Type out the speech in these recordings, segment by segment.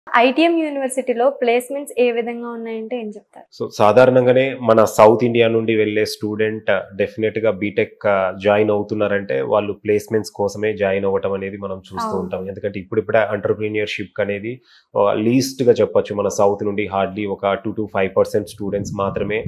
ITM యూనివర్సిటీలో placements ఏ విధంగా ఉన్నాయంటే ఏం చెప్తారు? సో సాధారణంగానే మన సౌత్ ఇండియా నుండి వెళ్ళే స్టూడెంట్ డెఫినెట్‌గా బీటెక్ జాయిన్ అవుతున్నారంటే వాళ్ళు ప్లేస్‌మెంట్స్ కోసమే జాయిన్ అవ్వటం అనేది మనం చూస్తూ అవును. ఉంటాం. ఎందుకంటే ఇప్పుడిప్పుడే ఎంటర్‌ప్రెన్యూర్‌షిప్ అనేది లీస్ట్‌గా చెప్పొచ్చు. మన సౌత్ నుండి హార్డ్‌లీ ఒక 2-5% స్టూడెంట్స్ మాత్రమే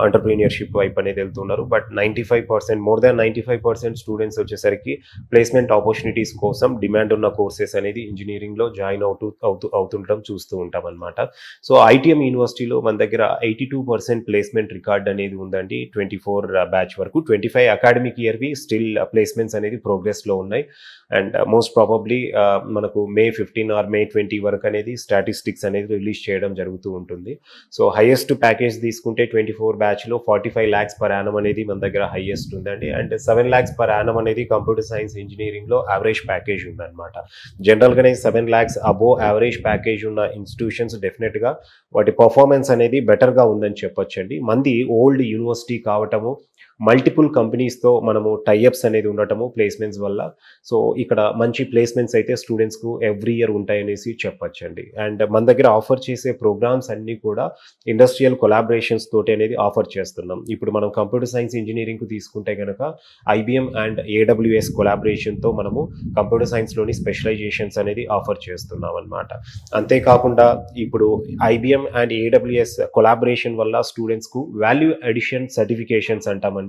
ఎంటర్‌ప్రెన్యూర్‌షిప్ వైపు అనేది వెళ్తున్నారు. బట్ 95% మోర్ దాన్ 95% స్టూడెంట్స్ వచ్చేసరికి ప్లేస్‌మెంట్ ఆపర్చునిటీస్ కోసం డిమాండ్ ఉన్న కోర్సెస్ అనేది ఇంజినీరింగ్‌లో జాయిన్ అవుతుండటం చూస్తూ ఉంటామన్నమాట. సో ఐటీఎం యూనివర్సిటీలో మన దగ్గర 82% ప్లేస్మెంట్ రికార్డ్ అనేది ఉందండి. 24 బ్యాచ్ వరకు. 25 అకాడమిక్ ఇయర్‌వి స్టిల్ ప్లేస్మెంట్స్ అనేది ప్రోగ్రెస్‌లో ఉన్నాయి. అండ్ మోస్ట్ ప్రాబబ్లీ మనకు మే 15 ఆర్ మే 20 వరకు అనేది స్టాటిస్టిక్స్ అనేది రిలీజ్ చేయడం జరుగుతూ ఉంటుంది. సో హైయెస్ట్ ప్యాకేజ్ తీసుకుంటే 24 బ్యాచ్‌లో 45 లాక్స్ పర్ యానమ్ అనేది మన దగ్గర హైయెస్ట్ ఉందండి. అండ్ 7 లాక్స్ పర్ యానమ్ అనేది కంప్యూటర్ సైన్స్ ఇంజినీరింగ్‌లో యావరేజ్ ప్యాకేజ్ ఉందన్నమాట. జనరల్‌గానే 7 లాక్స్ అబోవ్ యావరేజ్ ప్యాకేజ్ ఉన్న ఇన్‌స్టిట్యూషన్స్ డెఫినెట్‌గా వాటి పర్ఫార్మెన్స్ అనేది బెటర్‌గా ఉందని చెప్పొచ్చండి. మంది ఓల్డ్ యూనివర్సిటీ కావటము, మల్టిపుల్ కంపెనీస్‌తో మనము టై అప్స్ అనేది ఉండటము ప్లేస్‌మెంట్స్ వల్ల. సో ఇక్కడ మంచి ప్లేస్‌మెంట్స్ అయితే స్టూడెంట్స్‌కు ఎవ్రీ ఇయర్ ఉంటాయనేసి చెప్పొచ్చండి. అండ్ మన దగ్గర ఆఫర్ చేసే ప్రోగ్రామ్స్ అన్నీ కూడా ఇండస్ట్రియల్ కొలాబరేషన్స్ తోటి అనేది ఆఫర్ చేస్తున్నాం. ఇప్పుడు మనం కంప్యూటర్ సైన్స్ ఇంజినీరింగ్‌కు తీసుకుంటే గనక ఐబీఎం అండ్ ఏడబ్ల్యూఎస్ కొలాబరేషన్‌తో మనము కంప్యూటర్ సైన్స్‌లోని స్పెషలైజేషన్స్ అనేది ఆఫర్ చేస్తున్నాం అన్నమాట. అంతేకాకుండా ఇప్పుడు ఐబీఎం అండ్ ఏడబ్ల్యూఎస్ కొలాబరేషన్ వల్ల స్టూడెంట్స్‌కు వాల్యూ అడిషన్ సర్టిఫికేషన్స్ అంటామండి.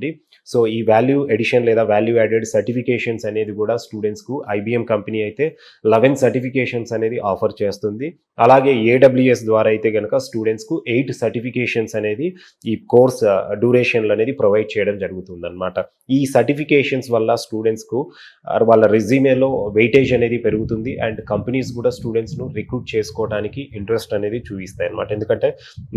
సో ఈ వాల్యూ అడిషన్ లేదా వాల్యూ యాడెడ్ సర్టిఫికేషన్స్ అనేది కూడా స్టూడెంట్స్‌కు ఐబీఎం కంపెనీ అయితే 11 సర్టిఫికేషన్స్ అనేది ఆఫర్ చేస్తుంది. అలాగే ఏడబ్ల్యూఎస్ ద్వారా అయితే గనక స్టూడెంట్స్‌కు 8 సర్టిఫికేషన్స్ అనేది ఈ కోర్స్ డ్యూరేషన్‌లు అనేది ప్రొవైడ్ చేయడం జరుగుతుందన్నమాట. ఈ సర్టిఫికేషన్స్ వల్ల స్టూడెంట్స్‌కు వాళ్ళ రెజ్యూమేలో వెయిటేజ్ అనేది పెరుగుతుంది. అండ్ కంపెనీస్ కూడా స్టూడెంట్స్‌ను రిక్రూట్ చేసుకోవడానికి ఇంట్రెస్ట్ అనేది చూపిస్తాయి అన్నమాట. ఎందుకంటే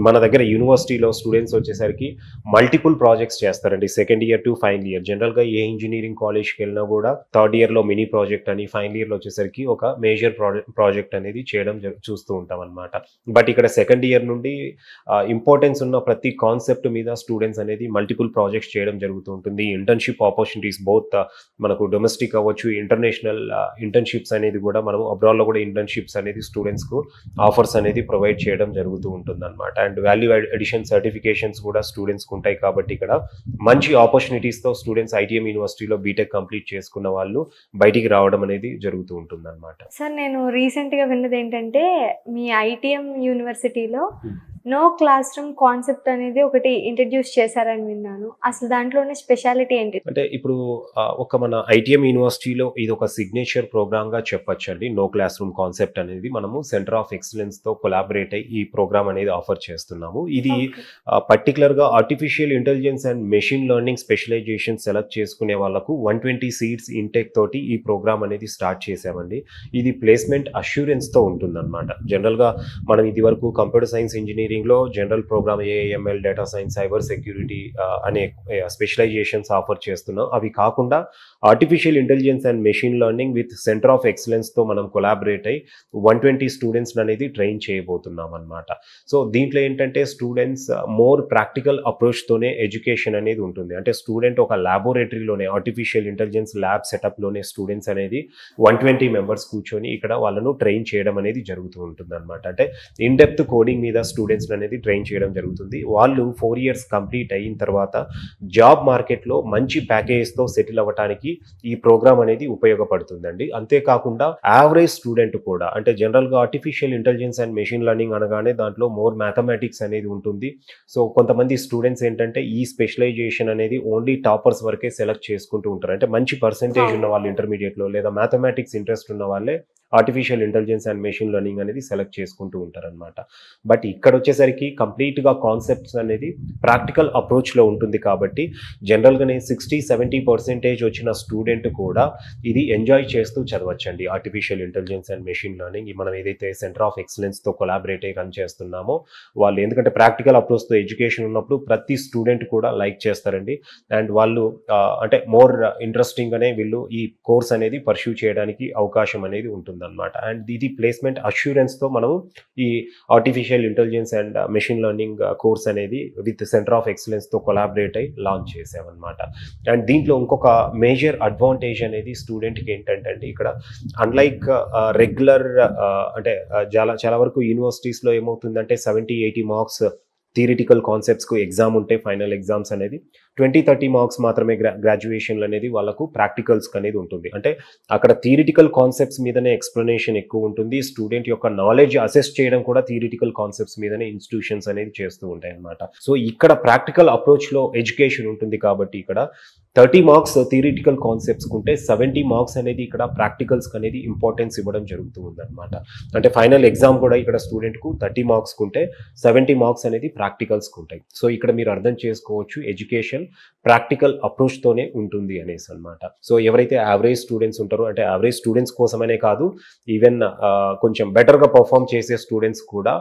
మన దగ్గర యూనివర్సిటీలో స్టూడెంట్స్ వచ్చేసరికి మల్టిపుల్ ప్రాజెక్ట్స్ చేస్తారండి. Second year to final year. జనరల్‌గా ఏ ఇంజినీరింగ్ కాలేజ్‌కి వెళ్ళినా కూడా థర్డ్ ఇయర్‌లో మినీ ప్రాజెక్ట్ అని, ఫైనల్ ఇయర్‌లో వచ్చేసరికి ఒక మేజర్ ప్రాజెక్ట్ అనేది చేయడం చూస్తూ ఉంటాం అన్నమాట. బట్ ఇక్కడ సెకండ్ ఇయర్ నుండి ఇంపార్టెన్స్ ఉన్న ప్రతి కాన్సెప్ట్ మీద స్టూడెంట్స్ అనేది మల్టిపుల్ ప్రాజెక్ట్స్ చేయడం జరుగుతూ ఉంటుంది. ఇంటర్న్‌షిప్ ఆపర్చునిటీస్ బోత్ మనకు డొమెస్టిక్ అవ్వచ్చు, ఇంటర్నేషనల్ ఇంటర్న్‌షిప్స్ అనేది కూడా మనం అబ్రాడ్‌లో కూడా ఇంటర్న్‌షిప్స్ అనేది స్టూడెంట్స్‌కు ఆఫర్స్ అనేది ప్రొవైడ్ చేయడం జరుగుతూ ఉంటుందన్నమాట. అండ్ వాల్యూ అడిషన్ సర్టిఫికేషన్స్ కూడా స్టూడెంట్స్‌కి ఉంటాయి కాబట్టి ఇక్కడ మంచి ఆపర్చునిటీస్‌తో స్టూడెంట్స్ ఐటీఎం యూనివర్సిటీలో బీటెక్ కంప్లీట్ చేసుకున్న వాళ్ళు బయటికి రావడం అనేది జరుగుతూ ఉంటుందన్నమాట. సార్ నేను రీసెంట్‌గా విన్నదేంటంటే మీ ఐటీఎం యూనివర్సిటీలో నో క్లాస్ రూమ్ కాన్సెప్ట్ అనేది ఒకటి ఇంట్రడ్యూస్ చేశారని విన్నాను. అసలు దాంట్లోని స్పెషాలిటీ ఏంటి? అంటే ఇప్పుడు ఒక మన ఐటీఎం యూనివర్సిటీలో ఇది ఒక సిగ్నేచర్ ప్రోగ్రామ్‌గా చెప్పొచ్చండి. నో క్లాస్ రూమ్ కాన్సెప్ట్ అనేది మనము సెంటర్ ఆఫ్ ఎక్సలెన్స్‌తో కొలాబరేట్ అయ్యి ఈ ప్రోగ్రామ్ అనేది ఆఫర్ చేస్తున్నాము. ఇది ఓకే. పర్టిక్యులర్‌గా artificial intelligence and machine learning specialisation select చేసుకునే వాళ్ళకు 120 సీట్స్ ఇంటేక్ తోటి ఈ ప్రోగ్రామ్ అనేది స్టార్ట్ చేశామండి. ఇది ప్లేస్‌మెంట్ అష్యూరెన్స్‌తో ఉంటుందన్నమాట. జనరల్‌గా మనం ఇదివరకు కంప్యూటర్ సైన్స్ ఇంజినీరింగ్‌లో general programme AIML, data science, cyber security అనే స్పెషలైజేషన్స్ ఆఫర్ చేస్తున్నాం. అవి కాకుండా artificial intelligence and machine learning with centre of ఎక్సలెన్స్‌తో మనం కొలాబరేట్ అయ్యి 120 స్టూడెంట్స్ అనేది ట్రైన్ చేయబోతున్నాం అన్నమాట. సో దీంట్లో ఏంటంటే స్టూడెంట్స్ మోర్ ప్రాక్టికల్ అప్రోచ్‌తోనే ఎడ్యుకేషన్ అనేది ఉంటుంది. అంటే స్టూడెంట్ ఒక ల్యాబొరేటరీలోనే ఆర్టిఫిషియల్ ఇంటెలిజెన్స్ ల్యాబ్ సెటప్‌లోనే స్టూడెంట్స్ అనేది 120 మెంబర్స్ కూర్చొని ఇక్కడ వాళ్ళను ట్రైన్ చేయడం అనేది జరుగుతూ ఉంటుందన్నమాట. అంటే ఇన్ డెప్త్ కోడింగ్ మీద స్టూడెంట్స్ అనేది ట్రైన్ చేయడం జరుగుతుంది. వాళ్ళు 4 ఇయర్స్ కంప్లీట్ అయిన తర్వాత జాబ్ మార్కెట్‌లో మంచి ప్యాకేజెస్‌తో సెటిల్ అవ్వటానికి ఈ ప్రోగ్రామ్ అనేది ఉపయోగపడుతుందండి. అంతేకాకుండా యావరేజ్ స్టూడెంట్ కూడా అంటే జనరల్‌గా artificial intelligence and machine learning అనగానే దాంట్లో మోర్ మ్యాథమెటిక్స్ అనేది ఉంటుంది. సో కొంతమంది స్టూడెంట్స్ ఏంటంటే ఈ స్పెషలైజేషన్ అనేది ఓన్లీ టాపర్స్ వరకే సెలెక్ట్ చేసుకుంటూ ఉంటారు. అంటే మంచి పర్సెంటేజ్ ఉన్న వాళ్ళు ఇంటర్మీడియేట్‌లో లేదా మ్యాథమెటిక్స్ ఇంట్రెస్ట్ ఉన్న వాళ్ళే artificial intelligence and machine learning అనేది సెలెక్ట్ చేసుకుంటూ ఉంటారనమాట. బట్ ఇక్కడ వచ్చేసరికి కంప్లీట్‌గా కాన్సెప్ట్స్ అనేది ప్రాక్టికల్ అప్రోచ్‌లో ఉంటుంది కాబట్టి జనరల్‌గానే 60-70% వచ్చిన స్టూడెంట్ కూడా ఇది ఎంజాయ్ చేస్తూ చదవచ్చండి. Artificial intelligence and machine learning మనం ఏదైతే సెంటర్ ఆఫ్ ఎక్సలెన్స్‌తో కొలాబరేట్ అయ్యి రన్ చేస్తున్నామో వాళ్ళు ఎందుకంటే ప్రాక్టికల్ అప్రోచ్‌తో ఎడ్యుకేషన్ ఉన్నప్పుడు ప్రతి స్టూడెంట్ కూడా లైక్ చేస్తారండి. అండ్ వాళ్ళు అంటే మోర్ ఇంట్రెస్టింగ్‌గానే వీళ్ళు ఈ కోర్స్ అనేది పర్స్యూ చేయడానికి అవకాశం అనేది ఉంటుంది. ఉంటుందన్నమాట. అండ్ ఇది ప్లేస్మెంట్ అష్యూరెన్స్తో మనము ఈ artificial intelligence and machine learning course అనేది విత్ సెంటర్ ఆఫ్ ఎక్సలెన్స్తో కొలాబరేట్ అయి లాంచ్ చేసామన్నమాట. అండ్ దీంట్లో ఇంకొక మేజర్ అడ్వాంటేజ్ అనేది స్టూడెంట్కి ఏంటంటే అండి, ఇక్కడ అన్లైక్ రెగ్యులర్ అంటే చాలా వరకు యూనివర్సిటీస్లో ఏమవుతుందంటే 70-80 మార్క్స్ థియరిటికల్ కాన్సెప్ట్స్కు ఎగ్జామ్ ఉంటే ఫైనల్ ఎగ్జామ్స్ అనేది 20-30 మార్క్స్ మాత్రమే గ్రాడ్యుయేషన్లు అనేది వాళ్ళకు ప్రాక్టికల్స్కి అనేది ఉంటుంది. అంటే అక్కడ థియరిటికల్ కాన్సెప్ట్స్ మీదనే ఎక్స్ప్లెనేషన్ ఎక్కువ ఉంటుంది. స్టూడెంట్ యొక్క నాలెడ్జ్ అసెస్ చేయడం కూడా థియరిటికల్ కాన్సెప్ట్స్ మీదనే ఇన్స్టిట్యూషన్స్ అనేది చేస్తూ ఉంటాయి అన్నమాట. సో ఇక్కడ ప్రాక్టికల్ అప్రోచ్లో ఎడ్యుకేషన్ ఉంటుంది కాబట్టి ఇక్కడ 30 మార్క్స్ థియరిటికల్ కాన్సెప్ట్స్కి ఉంటే 70 మార్క్స్ అనేది ఇక్కడ ప్రాక్టికల్స్కి అనేది ఇంపార్టెన్స్ ఇవ్వడం జరుగుతూ ఉందన్నమాట. అంటే ఫైనల్ ఎగ్జామ్ కూడా ఇక్కడ స్టూడెంట్కు 30 మార్క్స్కి ఉంటే 70 మార్క్స్ అనేది ప్రాక్టికల్స్కి ఉంటాయి. సో ఇక్కడ మీరు అర్థం చేసుకోవచ్చు ఎడ్యుకేషన్ ప్రాక్టికల్ అప్రోచ్తోనే ఉంటుంది అనేసి అనమాట. సో ఎవరైతే యావరేజ్ స్టూడెంట్స్ ఉంటారో, అంటే యావరేజ్ స్టూడెంట్స్ కోసమనే కాదు, ఈవెన్ కొంచెం బెటర్గా పర్ఫామ్ చేసే స్టూడెంట్స్ కూడా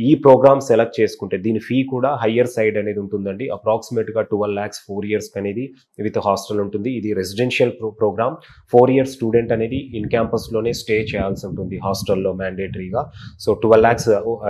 ఈ ప్రోగ్రామ్ సెలెక్ట్ చేసుకుంటే దీని ఫీ కూడా హయ్యర్ సైడ్ అనేది ఉంటుందండి. అప్రాక్సిమేట్గా 12 lakhs 4 years అనేది విత్ హాస్టల్ ఉంటుంది. ఇది రెసిడెన్షియల్ ప్రోగ్రామ్. 4 years స్టూడెంట్ అనేది ఇన్ క్యాంపస్లోనే స్టే చేయాల్సి ఉంటుంది హాస్టల్లో మ్యాండేటరీగా. సో 12 lakhs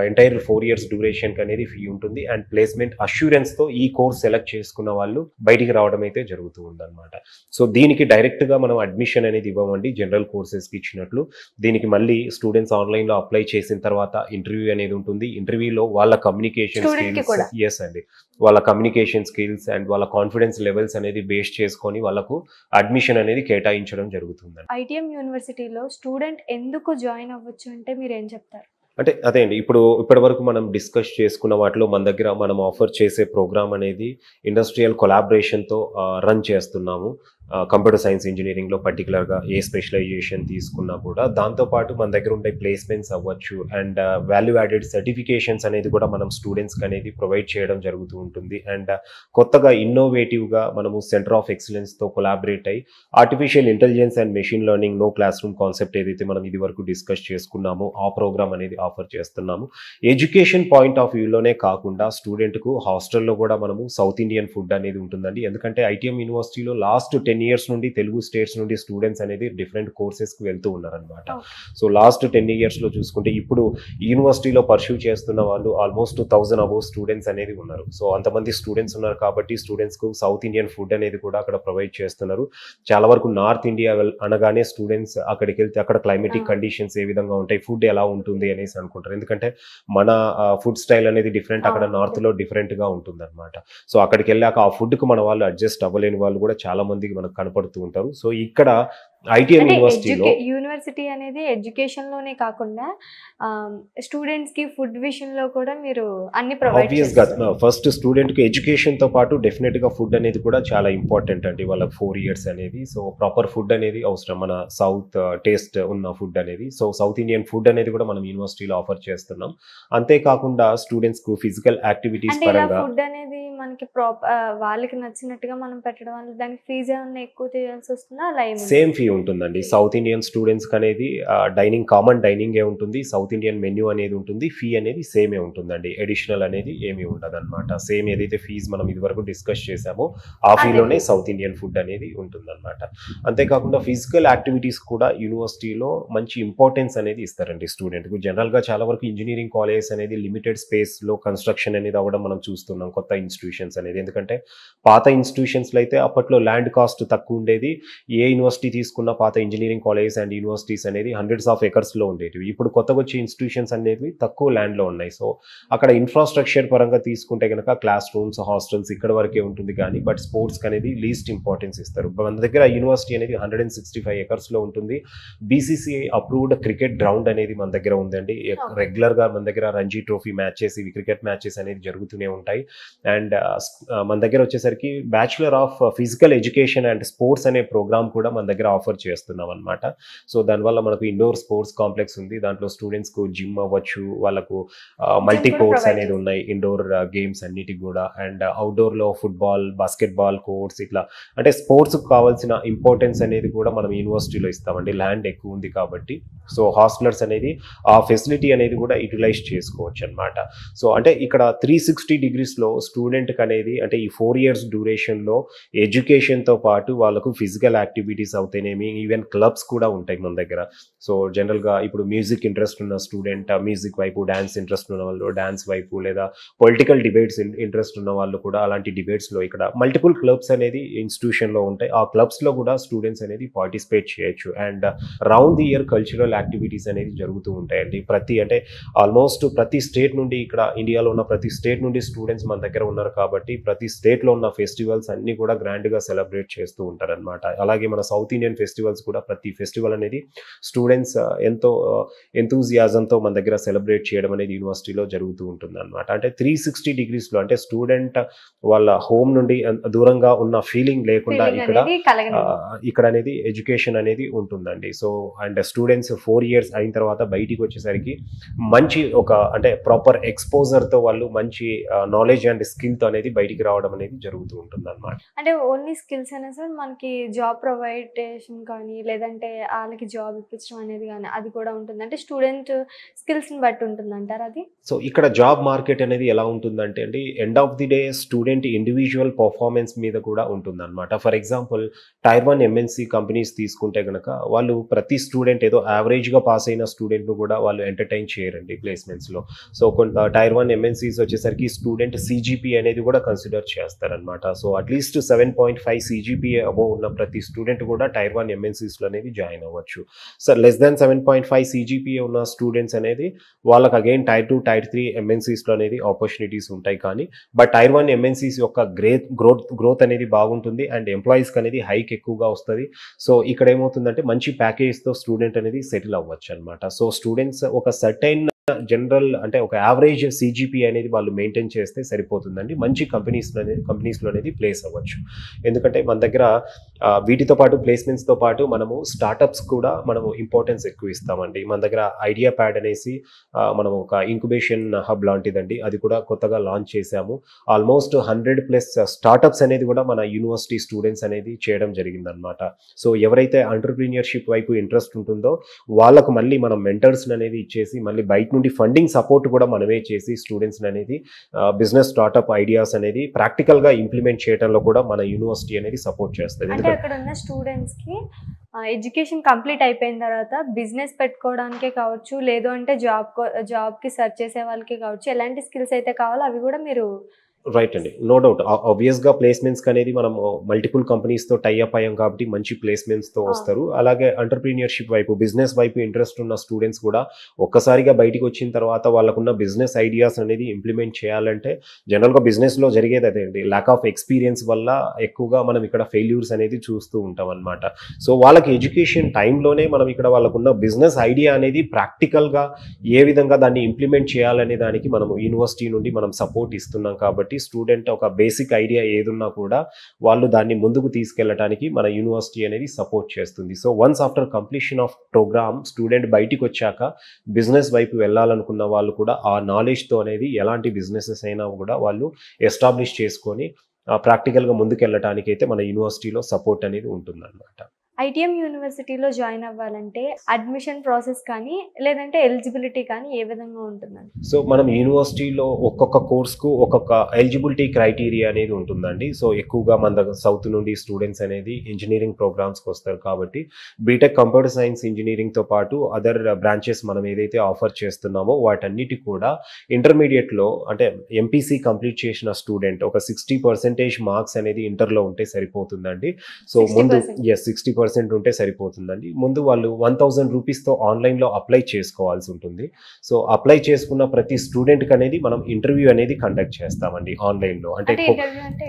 ఎంటైర్ 4 years డ్యూరేషన్కి అనేది ఫీ ఉంటుంది. అండ్ ప్లేస్మెంట్ అష్యూరెన్స్తో ఈ కోర్స్ సెలెక్ట్ చేసుకున్న వాళ్ళు బయటికి రావడం అయితే జరుగుతూ ఉందన్నమాట. సో దీనికి డైరెక్ట్గా మనం అడ్మిషన్ అనేది ఇవ్వమండి, జనరల్ కోర్సెస్కి ఇచ్చినట్లు. దీనికి మళ్ళీ స్టూడెంట్స్ ఆన్లైన్లో అప్లై చేసిన తర్వాత ఇంటర్వ్యూ అనేది ఉంటుంది. ఇంటర్వ్యూలో వాళ్ళ కమ్యూనికేషన్ స్కిల్స్ వాళ్ళ కమ్యూనికేషన్ స్కిల్స్ అండ్ వాళ్ళ కాన్ఫిడెన్స్ లెవెల్స్ అనేది బేస్ చేసుకొని వాళ్ళకు అడ్మిషన్ అనేది కేటాయించడం జరుగుతుంది. ఐటీఎం యూనివర్సిటీలో స్టూడెంట్ ఎందుకు జాయిన్ అవ్వచ్చు అంటే మీరు ఏం చెప్తారు? అంటే అదే అండి, ఇప్పటి వరకు మనం డిస్కస్ చేసుకున్న వాటిలో మన దగ్గర మనం ఆఫర్ చేసే ప్రోగ్రామ్ అనేది ఇండస్ట్రియల్ కొలాబరేషన్తో రన్ చేస్తున్నాము. కంప్యూటర్ సైన్స్ ఇంజనీరింగ్లో పర్టికులర్గా ఏ స్పెషలైజేషన్ తీసుకున్నా కూడా దాంతోపాటు మన దగ్గర ఉండే ప్లేస్మెంట్స్ అవ్వచ్చు అండ్ వాల్యూ యాడెడ్ సర్టిఫికేషన్స్ అనేది కూడా మనం స్టూడెంట్స్కి అనేది ప్రొవైడ్ చేయడం జరుగుతూ ఉంటుంది. అండ్ కొత్తగా ఇన్నోవేటివ్గా మనము సెంటర్ ఆఫ్ ఎక్సలెన్స్తో కొలాబరేట్ అయ్యి artificial intelligence and machine learning నో క్లాస్ రూమ్ కాన్సెప్ట్ ఏదైతే మనం ఇది వరకు డిస్కస్ చేసుకున్నామో ఆ ప్రోగ్రామ్ అనేది ఆఫర్ చేస్తున్నాము. ఎడ్యుకేషన్ పాయింట్ ఆఫ్ వ్యూలోనే కాకుండా స్టూడెంట్కు హాస్టల్లో కూడా మనము సౌత్ ఇండియన్ ఫుడ్ అనేది ఉంటుందండి. ఎందుకంటే ఐటీఎం యూనివర్సిటీలో లాస్ట్ 10 years నుండి తెలుగు స్టేట్స్ నుండి స్టూడెంట్స్ అనేది డిఫరెంట్ కోర్సెస్కి వెళ్తూ ఉన్నారనమాట. సో లాస్ట్ 10 yearsలో చూసుకుంటే ఇప్పుడు యూనివర్సిటీలో పర్స్యూ చేస్తున్న వాళ్ళు ఆల్మోస్ట్ 1000 above స్టూడెంట్స్ అనేది ఉన్నారు. సో అంతమంది స్టూడెంట్స్ ఉన్నారు కాబట్టి స్టూడెంట్స్కు సౌత్ ఇండియన్ ఫుడ్ అనేది కూడా అక్కడ ప్రొవైడ్ చేస్తున్నారు. చాలా వరకు నార్త్ ఇండియా అనగానే స్టూడెంట్స్ అక్కడికి వెళ్తే అక్కడ క్లైమేటిక్ కండిషన్స్ ఏ విధంగా ఉంటాయి, ఫుడ్ ఎలా ఉంటుంది అనేసి అనుకుంటారు. ఎందుకంటే మన ఫుడ్ స్టైల్ అనేది డిఫరెంట్, అక్కడ నార్త్లో డిఫరెంట్గా ఉంటుంది అనమాట. సో అక్కడికి వెళ్ళాక ఆ ఫుడ్కి మన వాళ్ళు అడ్జస్ట్ అవ్వలేని వాళ్ళు కూడా చాలా మందికి మనకు కనపడుతూ ఉంటారు. సో ఇక్కడ ఐటీఎం యూనివర్సిటీ అనేది ఎడ్యుకేషన్ లోనే కాకుండా స్టూడెంట్స్ కి ఫుడ్ విషయంలో కూడా మీరు అన్ని ప్రొవైడ్ చేస్తారు. ఫస్ట్ స్టూడెంట్ కి ఎడ్యుకేషన్ తో పాటు డెఫినెట్ గా ఫుడ్ అనేది కూడా చాలా ఇంపార్టెంట్ అండి. వాళ్ళకి 4 years అనేది సో ప్రాపర్ ఫుడ్ అనేది అవసరం, మన సౌత్ టేస్ట్ ఉన్న ఫుడ్ అనేది. సో సౌత్ ఇండియన్ ఫుడ్ అనేది కూడా మనం యూనివర్సిటీలో ఆఫర్ చేస్తున్నాం. అంతేకాకుండా స్టూడెంట్స్ కు ఫిజికల్ యాక్టివిటీస్ పరంగా ఫుడ్ అనేది మనకి వాళ్ళకి నచ్చినట్టుగా మనం పెట్టడం వల్ల దానికి ఫీజు ఏమన్నా ఎక్కువ చేయాల్సి వస్తుందా? అలా సేమ్ ఫీ ఉంటుందండి. సౌత్ ఇండియన్ స్టూడెంట్స్ అనేది డైనింగ్ కామన్ డైనింగ్ ఏ ఉంటుంది, సౌత్ ఇండియన్ మెన్యూ అనేది ఉంటుంది, ఫీ అనేది సేమే ఉంటుందండి. అడిషనల్ అనేది ఏమీ ఉండదు అనమాట. సేమ్ ఏదైతే ఫీజు మనం ఇదివరకు డిస్కస్ చేసామో ఆ ఫీలోనే సౌత్ ఇండియన్ ఫుడ్ అనేది ఉంటుందన్నమాట. అంతేకాకుండా ఫిజికల్ యాక్టివిటీస్ కూడా యూనివర్సిటీలో మంచి ఇంపార్టెన్స్ అనేది ఇస్తారండి స్టూడెంట్కు. జనరల్గా చాలా వరకు ఇంజనీరింగ్ కాలేజెస్ అనేది లిమిటెడ్ స్పేస్లో కన్స్ట్రక్షన్ అనేది అవ్వడం మనం చూస్తున్నాం కొత్త ఇన్స్టిట్యూషన్స్ అనేది. ఎందుకంటే పాత ఇన్స్టిట్యూషన్స్లో అయితే అప్పట్లో ల్యాండ్ కాస్ట్ తక్కువ ఉండేది. ఏ యూనివర్సిటీ తీసుకున్న పాత ఇంజనీరింగ్ కాలేజెస్ అండ్ యూనివర్సిటీస్ అనేది హండ్రెడ్స్ ఆఫ్ ఎకర్స్లో ఉండేవి. ఇప్పుడు కొత్తగా వచ్చే ఇన్స్టిట్యూషన్స్ అనేవి తక్కువ ల్యాండ్లో ఉన్నాయి. సో అక్కడ ఇన్ఫ్రాస్ట్రక్చర్ పరంగా తీసుకుంటే కనుక క్లాస్ రూమ్స్, హాస్టల్స్ ఇక్కడ వరకే ఉంటుంది కానీ బట్ స్పోర్ట్స్కి అనేది లీస్ట్ ఇంపార్టెన్స్ ఇస్తారు. మన దగ్గర యూనివర్సిటీ అనేది 165 ఎకర్స్లో ఉంటుంది. బీసీసీఐ అప్రూవ్డ్ క్రికెట్ గ్రౌండ్ అనేది మన దగ్గర ఉందండి. రెగ్యులర్గా మన దగ్గర రంజీ ట్రోఫీ మ్యాచెస్, ఇవి క్రికెట్ మ్యాచెస్ అనేది జరుగుతూనే ఉంటాయి. అండ్ మన దగ్గర వచ్చేసరికి bachelor of physical education and sports అనే ప్రోగ్రామ్ కూడా మన దగ్గర ఆఫర్ చేస్తున్నాం అనమాట. సో దానివల్ల మనకు ఇండోర్ స్పోర్ట్స్ కాంప్లెక్స్ ఉంది. దాంట్లో స్టూడెంట్స్కు జిమ్ అవ్వచ్చు, వాళ్ళకు మల్టీ కోర్ట్స్ అనేది ఉన్నాయి ఇండోర్ గేమ్స్ అన్నిటికి కూడా. అండ్ అవుట్డోర్లో ఫుట్బాల్, బాస్కెట్బాల్ కోర్ట్స్, ఇట్లా అంటే స్పోర్ట్స్కి కావాల్సిన ఇంపార్టెన్స్ అనేది కూడా మనం యూనివర్సిటీలో ఇస్తామండి. ల్యాండ్ ఎక్కువ ఉంది కాబట్టి సో హాస్టలర్స్ అనేది ఆ ఫెసిలిటీ అనేది కూడా యూటిలైజ్ చేసుకోవచ్చు అనమాట. సో అంటే ఇక్కడ 360 degreesలో స్టూడెంట్కి అనేది అంటే ఈ 4 years డ్యూరేషన్లో ఎడ్యుకేషన్తో పాటు వాళ్ళకు ఫిజికల్ యాక్టివిటీస్ అవుతేనే, అయితేనేమి, ఈవెన్ క్లబ్స్ కూడా ఉంటాయి మన దగ్గర. సో జనరల్గా ఇప్పుడు మ్యూజిక్ ఇంట్రెస్ట్ ఉన్న స్టూడెంట్ మ్యూజిక్ వైపు, డ్యాన్స్ ఇంట్రెస్ట్ ఉన్న వాళ్ళు డ్యాన్స్ వైపు, లేదా పొలిటికల్ డిబేట్స్ ఇంట్రెస్ట్ ఉన్న వాళ్ళు కూడా అలాంటి డిబేట్స్లో ఇక్కడ మల్టిపుల్ క్లబ్స్ అనేది ఇన్స్టిట్యూషన్లో ఉంటాయి. ఆ క్లబ్స్లో కూడా స్టూడెంట్స్ అనేది పార్టిసిపేట్ చేయొచ్చు. And round the year cultural activities అనేది జరుగుతూ ఉంటాయండి. అంటే ఆల్మోస్ట్ ప్రతి స్టేట్ నుండి, ఇక్కడ ఇండియాలో ఉన్న ప్రతి స్టేట్ నుండి స్టూడెంట్స్ మన దగ్గర ఉన్నారు కాబట్టి ప్రతి స్టేట్లో ఉన్న ఫెస్టివల్స్ అన్నీ కూడా గ్రాండ్గా సెలబ్రేట్ చేస్తూ ఉంటారనమాట. అలాగే మన సౌత్ ఇండియన్ ఫెస్టివల్స్ కూడా ప్రతి ఫెస్టివల్ అనేది స్టూడెంట్స్ ఎంతో ఎంతూజియాజంతో మన దగ్గర సెలబ్రేట్ చేయడం అనేది యూనివర్సిటీలో జరుగుతూ ఉంటుంది అనమాట. అంటే 360 degreesలో, అంటే స్టూడెంట్ వాళ్ళ హోమ్ నుండి దూరంగా ఉన్న ఫీలింగ్ లేకుండా ఇక్కడ అనేది ఎడ్యుకేషన్ అనేది ఉంటుందండి. సో అండ్ స్టూడెంట్స్ 4 years అయిన తర్వాత బయటికి వచ్చేసరికి మంచి అంటే ప్రాపర్ ఎక్స్పోజర్తో వాళ్ళు మంచి నాలెడ్జ్ అండ్ స్కిల్తో అనేది బయటికి రావడం అనేది జరుగుతూ ఉంటుంది అనమాట. అంటే ఓన్లీ స్కిల్స్ అయినా సార్ మనకి జాబ్ ప్రొవైడేషన్ కానీ, లేదంటే వాళ్ళకి జాబ్ ఇప్పించడం అనేది కానీ అది కూడా ఉంటుంది. అంటే స్టూడెంట్ స్కిల్స్ని బట్టి ఉంటుంది అంటారు అది. సో ఇక్కడ జాబ్ మార్కెట్ అనేది ఎలా ఉంటుందంటే అండి, end of the day student individual performance మీద కూడా ఉంటుందన్నమాట. For example tier 1 MNC companies తీసుకుంటే కనుక వాళ్ళు ప్రతి స్టూడెంట్ ఏదో యావరేజ్గా పాస్ అయిన స్టూడెంట్ను కూడా వాళ్ళు ఎంటర్టైన్ చేయరండి ప్లేస్మెంట్స్లో. సో కొంత టైర్ 1 MNCs వచ్చేసరికి స్టూడెంట్ CGPA అనేది కూడా కన్సిడర్ చేస్తారనమాట. సో అట్లీస్ట్ 7.5 CGPA అబోవ్ ఉన్న ప్రతి స్టూడెంట్ కూడా టైర్ 1 MNCస్లో అనేది జాయిన్ అవ్వచ్చు. సో లెస్ దాన్ 7.5 CGPA ఉన్న స్టూడెంట్స్ అనేది వాళ్ళకి అగైన్ టైర్ 2, టైర్ 3 MNCస్లో అనేది ఆపర్చునిటీస్ ఉంటాయి. కానీ బట్ టైర్ 1 MNCs యొక్క గ్రోత్ అనేది బాగుంటుంది అండ్ ఎంప్లాయీస్కి అనేది హైక్ ఎక్కువగా వస్తుంది. సో ఇక్కడ ఏమవుతుందంటే మంచి ప్యాకేజ్తో స్టూడెంట్ అనేది సెటిల్ అవ్వచ్చు అనమాట. సో స్టూడెంట్స్ ఒక సర్టైన్ జనరల్ అంటే ఒక యావరేజ్ CGPA అనేది వాళ్ళు మెయింటైన్ చేస్తే సరిపోతుందండి. మంచి కంపెనీస్లో అనేది ప్లేస్ అవ్వచ్చు. ఎందుకంటే మన దగ్గర వీటితో పాటు ప్లేస్మెంట్స్తో పాటు మనము స్టార్టప్స్ కూడా మనము ఇంపార్టెన్స్ ఎక్కువ ఇస్తామండి. మన దగ్గర ఐడియా ప్యాడ్ అనేసి మనం ఒక ఇంక్యుబేషన్ హబ్ లాంటిదండి, అది కూడా కొత్తగా లాంచ్ చేశాము. ఆల్మోస్ట్ 100+ స్టార్టప్స్ అనేది కూడా మన యూనివర్సిటీ స్టూడెంట్స్ అనేది చేయడం జరిగిందనమాట. సో ఎవరైతే ఎంటర్‌ప్రెన్యూర్‌షిప్ వైపు ఇంట్రెస్ట్ ఉంటుందో వాళ్ళకు మళ్ళీ మనం మెంటర్స్ అనేది ఇచ్చేసి మళ్ళీ బయట నుండి ఫండింగ్ సపోర్ట్ కూడా మనమే చేసి స్టూడెంట్స్ అనేది బిజినెస్ స్టార్టప్ ఐడియాస్ అనేది ప్రాక్టికల్గా ఇంప్లిమెంట్ చేయడంలో కూడా మన యూనివర్సిటీ అనేది సపోర్ట్ చేస్తుంది. అంటే అక్కడ ఉన్న స్టూడెంట్స్కి ఎడ్యుకేషన్ కంప్లీట్ అయిపోయిన తర్వాత బిజినెస్ పెట్టుకోవడానికే కావచ్చు, లేదు అంటే జాబ్కి సెర్చ్ చేసే వాళ్ళకి కావచ్చు, ఎలాంటి స్కిల్స్ అయితే కావాలో అవి కూడా మీరు రైట్ అండి, నో డౌట్. ఆబ్వియస్గా ప్లేస్మెంట్స్కి అనేది మనం మల్టిపుల్ కంపెనీస్తో టైఅప్ అయ్యాం కాబట్టి మంచి ప్లేస్మెంట్స్తో వస్తారు. అలాగే ఎంటర్‌ప్రెన్యూర్‌షిప్ వైపు, బిజినెస్ వైపు ఇంట్రెస్ట్ ఉన్న స్టూడెంట్స్ కూడా ఒక్కసారిగా బయటికి వచ్చిన తర్వాత వాళ్ళకున్న బిజినెస్ ఐడియాస్ అనేది ఇంప్లిమెంట్ చేయాలంటే జనరల్గా బిజినెస్లో జరిగేది అదే అండి, ల్యాక్ ఆఫ్ ఎక్స్పీరియన్స్ వల్ల ఎక్కువగా మనం ఇక్కడ ఫెయిల్యూర్స్ అనేది చూస్తూ ఉంటాం అనమాట. సో వాళ్ళకి ఎడ్యుకేషన్ టైంలోనే మనం ఇక్కడ వాళ్ళకున్న బిజినెస్ ఐడియా అనేది ప్రాక్టికల్గా ఏ విధంగా దాన్ని ఇంప్లిమెంట్ చేయాలనే దానికి మనము యూనివర్సిటీ నుండి మనం సపోర్ట్ ఇస్తున్నాం. కాబట్టి స్టూడెంట్ ఒక బేసిక్ ఐడియా ఏదున్నా కూడా వాళ్ళు దాన్ని ముందుకు తీసుకెళ్ళడానికి మన యూనివర్సిటీ అనేది సపోర్ట్ చేస్తుంది. So once after completion of programme student బయటికి వచ్చాక బిజినెస్ వైపు వెళ్ళాలనుకున్న వాళ్ళు కూడా ఆ నాలెడ్జ్తో అనేది ఎలాంటి బిజినెసెస్ అయినా కూడా వాళ్ళు ఎస్టాబ్లిష్ చేసుకొని ప్రాక్టికల్గా ముందుకెళ్ళడానికి అయితే మన యూనివర్సిటీలో సపోర్ట్ అనేది ఉంటుందన్నమాట. ITM యూనివర్సిటీలో జాయిన్ అవ్వాలంటే అడ్మిషన్ ప్రాసెస్ కానీ, లేదంటే ఎలిజిబిలిటీ కానీ ఏ విధంగా ఉంటుందండి? సో మనం యూనివర్సిటీలో ఒక్కొక్క కోర్స్కు ఒక్కొక్క ఎలిజిబిలిటీ క్రైటీరియా అనేది ఉంటుందండి. సో ఎక్కువగా మన దగ్గర సౌత్ నుండి స్టూడెంట్స్ అనేది ఇంజనీరింగ్ ప్రోగ్రామ్స్కి వస్తారు కాబట్టి బీటెక్ కంప్యూటర్ సైన్స్ ఇంజనీరింగ్తో పాటు అదర్ బ్రాంచెస్ మనం ఏదైతే ఆఫర్ చేస్తున్నామో వాటన్నిటి కూడా ఇంటర్మీడియట్లో అంటే MPC కంప్లీట్ చేసిన స్టూడెంట్ ఒక 60% మార్క్స్ అనేది ఇంటర్లో ఉంటే సరిపోతుందండి. సో ముందు 60% ఉంటే సరిపోతుందండి. ముందు వాళ్ళు 1000 రూపీస్తో ఆన్లైన్లో అప్లై చేసుకోవాల్సి ఉంటుంది. సో అప్లై చేసుకున్న ప్రతి స్టూడెంట్కి అనేది మనం ఇంటర్వ్యూ అనేది కండక్ట్ చేస్తామండి ఆన్లైన్లో.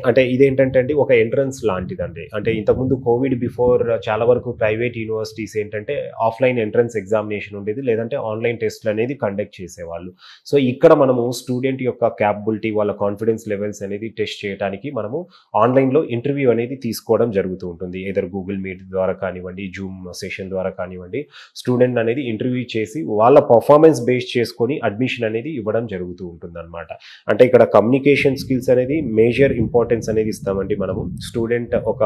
అంటే ఇదేంటంటే అండి ఒక ఎంట్రన్స్ లాంటిదండి. అంటే ఇంతకుముందు కోవిడ్ బిఫోర్ చాలా వరకు ప్రైవేట్ యూనివర్సిటీస్ ఏంటంటే ఆఫ్లైన్ ఎంట్రన్స్ ఎగ్జామినేషన్ ఉండేది, లేదంటే ఆన్లైన్ టెస్ట్లు అనేది కండక్ట్ చేసేవాళ్ళు. సో ఇక్కడ మనము స్టూడెంట్ యొక్క క్యాపబిలిటీ, వాళ్ళ కాన్ఫిడెన్స్ లెవెల్స్ అనేది టెస్ట్ చేయడానికి మనము ఆన్లైన్లో ఇంటర్వ్యూ అనేది తీసుకోవడం జరుగుతూ ఉంటుంది. ఏదర్ గూగుల్ మీట్ ద్వారా కానివ్వండి, జూమ్ సెషన్ ద్వారా కానివ్వండి, స్టూడెంట్ అనేది ఇంటర్వ్యూ చేసి వాళ్ళ పర్ఫార్మెన్స్ బేస్ చేసుకొని అడ్మిషన్ అనేది ఇవ్వడం జరుగుతూ ఉంటుంది అనమాట. అంటే ఇక్కడ కమ్యూనికేషన్ స్కిల్స్ అనేది మేజర్ ఇంపార్టెన్స్ అనేది ఇస్తామండి మనము. స్టూడెంట్ ఒక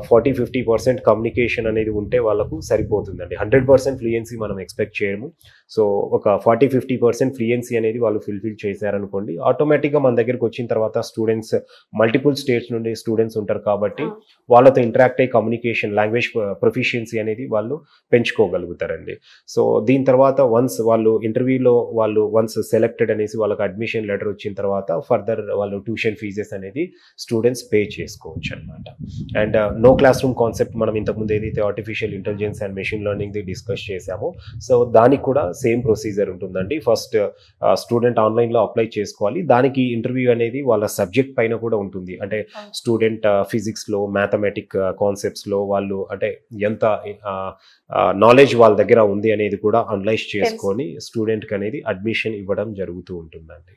40-50% కమ్యూనికేషన్ అనేది ఉంటే వాళ్ళకు సరిపోతుందండి. 100% ఫ్లూయెన్సీ మనం ఎక్స్పెక్ట్ చేయము. సో ఒక 40-50% ఫ్లూయెన్సీ అనేది వాళ్ళు ఫుల్ఫిల్ చేశారనుకోండి, ఆటోమేటిక్గా మన దగ్గరికి వచ్చిన తర్వాత స్టూడెంట్స్ మల్టిపుల్ స్టేట్స్ నుండి స్టూడెంట్స్ ఉంటారు కాబట్టి వాళ్ళతో ఇంటరాక్ట్ అయ్యి కమ్యూనికేషన్, లాంగ్వేజ్ లాంగ్వేజ్ ప్రొఫిషియన్సీ అనేది వాళ్ళు పెంచుకోగలుగుతారండి. సో దీని తర్వాత వన్స్ వాళ్ళు ఇంటర్వ్యూలో వాళ్ళు వన్స్ సెలెక్టెడ్ అనేసి వాళ్ళకి అడ్మిషన్ లెటర్ వచ్చిన తర్వాత ఫర్దర్ వాళ్ళు ట్యూషన్ ఫీజెస్ అనేది స్టూడెంట్స్ పే చేసుకోవచ్చు అనమాట. And no class room concept మనం ఇంతకుముందు ఏదైతే ఆర్టిఫిషియల్ ఇంటెలిజెన్స్ అండ్ మెషిన్ లెర్నింగ్ది డిస్కస్ చేసామో, సో దానికి కూడా సేమ్ ప్రొసీజర్ ఉంటుందండి. ఫస్ట్ స్టూడెంట్ ఆన్లైన్లో అప్లై చేసుకోవాలి. దానికి ఇంటర్వ్యూ అనేది వాళ్ళ సబ్జెక్ట్ పైన కూడా ఉంటుంది. అంటే స్టూడెంట్ ఫిజిక్స్లో మ్యాథమెటిక్ కాన్సెప్ట్స్లో వాళ్ళు అంటే ఎంత నాలెడ్జ్ వాళ్ళ దగ్గర ఉంది అనేది కూడా అనలైజ్ చేసుకొని స్టూడెంట్కి అనేది అడ్మిషన్ ఇవ్వడం జరుగుతూ ఉంటుందండి.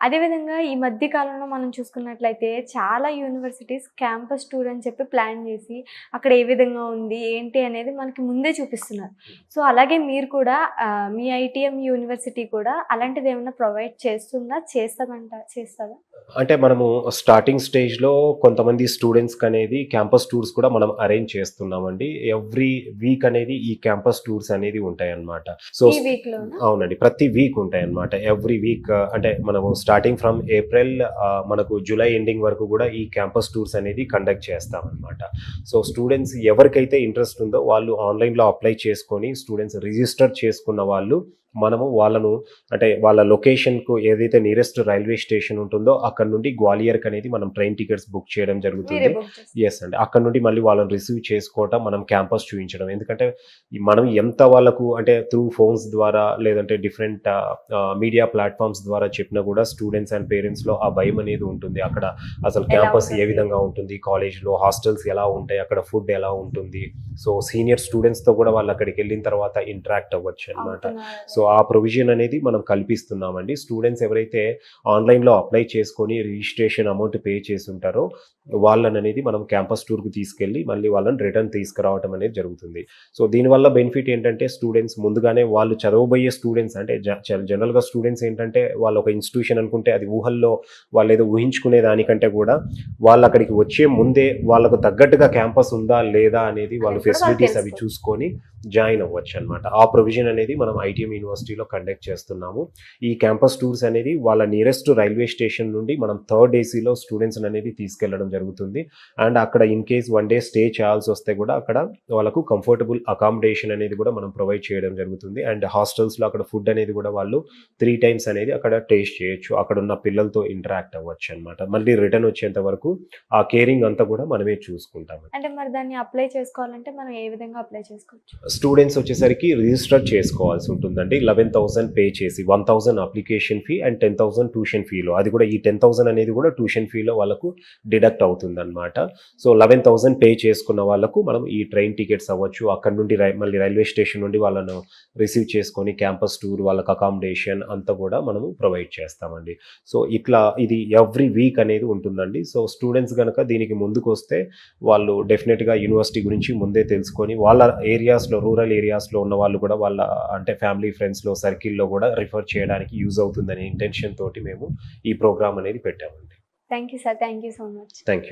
అదేవిధంగా ఈ మధ్య కాలంలో మనం చూసుకున్నట్లయితే చాలా యూనివర్సిటీస్ క్యాంపస్ టూర్ అని చెప్పి ప్లాన్ చేసి అక్కడ ఏ విధంగా ఉంది ఏంటి అనేది మనకి ముందే చూపిస్తున్నారు. సో అలాగే మీరు కూడా మీ ఐటీఎం యూనివర్సిటీ కూడా అలాంటిది ఏమైనా ప్రొవైడ్ చేస్తుందా, చేస్తుందా? అంటే మనము స్టార్టింగ్ స్టేజ్లో కొంతమంది స్టూడెంట్స్కి అనేది క్యాంపస్ టూర్స్ కూడా మనం అరేంజ్ చేస్తున్నామండి. ఎవ్రీ వీక్ అనేది ఈ క్యాంపస్ టూర్స్ అనేది ఉంటాయి అన్నమాట. సో అవునండి, ప్రతి వీక్ ఉంటాయి అన్నమాట. ఎవ్రీ వీక్ అంటే మనము స్టార్టింగ్ ఫ్రమ్ ఏప్రిల్ మనకు జూలై ఎండింగ్ వరకు కూడా ఈ క్యాంపస్ టూర్స్ అనేది కండక్ట్ చేస్తామన్నమాట. సో స్టూడెంట్స్ ఎవరికైతే ఇంట్రెస్ట్ ఉందో వాళ్ళు ఆన్లైన్లో అప్లై చేసుకొని స్టూడెంట్స్ రిజిస్టర్ చేసుకున్న వాళ్ళు మనము వాళ్ళను అంటే వాళ్ళ లొకేషన్కు ఏదైతే నియరెస్ట్ రైల్వే స్టేషన్ ఉంటుందో అక్కడ నుండి గ్వాలియర్కి అనేది మనం ట్రైన్ టికెట్స్ బుక్ చేయడం జరుగుతుంది. ఎస్ అండి, అక్కడ నుండి మళ్ళీ వాళ్ళని రిసీవ్ చేసుకోవటం, మనం క్యాంపస్ చూపించడం. ఎందుకంటే మనం ఎంత వాళ్ళకు అంటే త్రూ ఫోన్స్ ద్వారా లేదంటే డిఫరెంట్ మీడియా ప్లాట్ఫామ్స్ ద్వారా చెప్పినా కూడా స్టూడెంట్స్ అండ్ పేరెంట్స్లో ఆ భయం అనేది ఉంటుంది. అక్కడ అసలు క్యాంపస్ ఏ విధంగా ఉంటుంది, కాలేజ్లో హాస్టల్స్ ఎలా ఉంటాయి, అక్కడ ఫుడ్ ఎలా ఉంటుంది, సో సీనియర్ స్టూడెంట్స్తో కూడా వాళ్ళు అక్కడికి వెళ్ళిన తర్వాత ఇంటరాక్ట్ అవ్వచ్చు అనమాట. సో ఆ ప్రొవిజన్ అనేది మనం కల్పిస్తున్నామండి. స్టూడెంట్స్ ఎవరైతే ఆన్లైన్లో అప్లై చేసుకొని రిజిస్ట్రేషన్ అమౌంట్ పే చేసి ఉంటారో వాళ్ళని అనేది మనం క్యాంపస్ టూర్కి తీసుకెళ్ళి మళ్ళీ వాళ్ళని రిటర్న్ తీసుకురావడం అనేది జరుగుతుంది. సో దీనివల్ల బెనిఫిట్ ఏంటంటే స్టూడెంట్స్ ముందుగానే వాళ్ళు చదవబోయే స్టూడెంట్స్ అంటే జనరల్గా స్టూడెంట్స్ ఏంటంటే వాళ్ళు ఒక ఇన్స్టిట్యూషన్ అనుకుంటే అది ఊహల్లో వాళ్ళు ఏదో ఊహించుకునే దానికంటే కూడా వాళ్ళు అక్కడికి వచ్చే ముందే వాళ్ళకు తగ్గట్టుగా క్యాంపస్ ఉందా లేదా అనేది వాళ్ళు ఫెసిలిటీస్ అవి చూసుకొని జాయిన్ అవ్వచ్చు అనమాట. ఆ ప్రొవిజన్ అనేది మనం ఐటీఎం యూనివర్సిటీలో కండక్ట్ చేస్తున్నాము. ఈ క్యాంపస్ టూర్స్ అనేది వాళ్ళ నియరెస్ట్ రైల్వే స్టేషన్ నుండి మనం థర్డ్ ఏసీలో స్టూడెంట్స్ అనేది తీసుకెళ్లడం జరుగుతుంది. అండ్ అక్కడ in case one day stay చేయాల్సి వస్తే కూడా అక్కడ వాళ్ళకు కంఫర్టబుల్ అకామిడేషన్ అనేది కూడా మనం ప్రొవైడ్ చేయడం జరుగుతుంది. అండ్ హాస్టల్స్లో అక్కడ ఫుడ్ అనేది కూడా వాళ్ళు 3 times అనేది అక్కడ టేస్ట్ చేయొచ్చు. అక్కడ ఉన్న పిల్లలతో ఇంటరాక్ట్ అవ్వచ్చు అనమాట. మళ్ళీ రిటర్న్ వచ్చేంత వరకు ఆ కేరింగ్ అంతా కూడా మనమే చూసుకుంటాం. అంటే మరి దాన్ని అప్లై చేసుకోవాలంటే మనం ఏ విధంగా అప్లై చేసుకోవచ్చు? స్టూడెంట్స్ వచ్చేసరికి రిజిస్టర్ చేసుకోవాల్సి ఉంటుందండి. 11,000 పే చేసి 1,000 అప్లికేషన్ ఫీ అండ్ 10,000 ట్యూషన్ ఫీలో, అది కూడా ఈ 10,000 అనేది కూడా ట్యూషన్ ఫీలో వాళ్ళకు డిడక్ట్ అవుతుంది అనమాట. సో 11,000 పే చేసుకున్న వాళ్ళకు మనం ఈ ట్రైన్ టికెట్స్ అవ్వచ్చు, అక్కడ నుండి మళ్ళీ రైల్వే స్టేషన్ నుండి వాళ్ళను రిసీవ్ చేసుకొని క్యాంపస్ టూర్ వాళ్ళకి అకామిడేషన్ అంతా కూడా మనము ప్రొవైడ్ చేస్తామండి. సో ఇట్లా ఇది ఎవ్రీ వీక్ అనేది ఉంటుందండి. సో స్టూడెంట్స్ కనుక దీనికి ముందుకు వస్తే వాళ్ళు డెఫినెట్గా యూనివర్సిటీ గురించి ముందే తెలుసుకొని వాళ్ళ ఏరియాస్లో రూరల్ ఏరియాస్లో ఉన్న వాళ్ళు కూడా వాళ్ళ అంటే ఫ్యామిలీ ఫ్రెండ్స్లో సర్కిల్లో కూడా రిఫర్ చేయడానికి యూజ్ అవుతుందనే ఇంటెన్షన్ తోటి మేము ఈ ప్రోగ్రామ్ అనేది పెట్టామండి. Thank you sir, thank you so much. Thank you.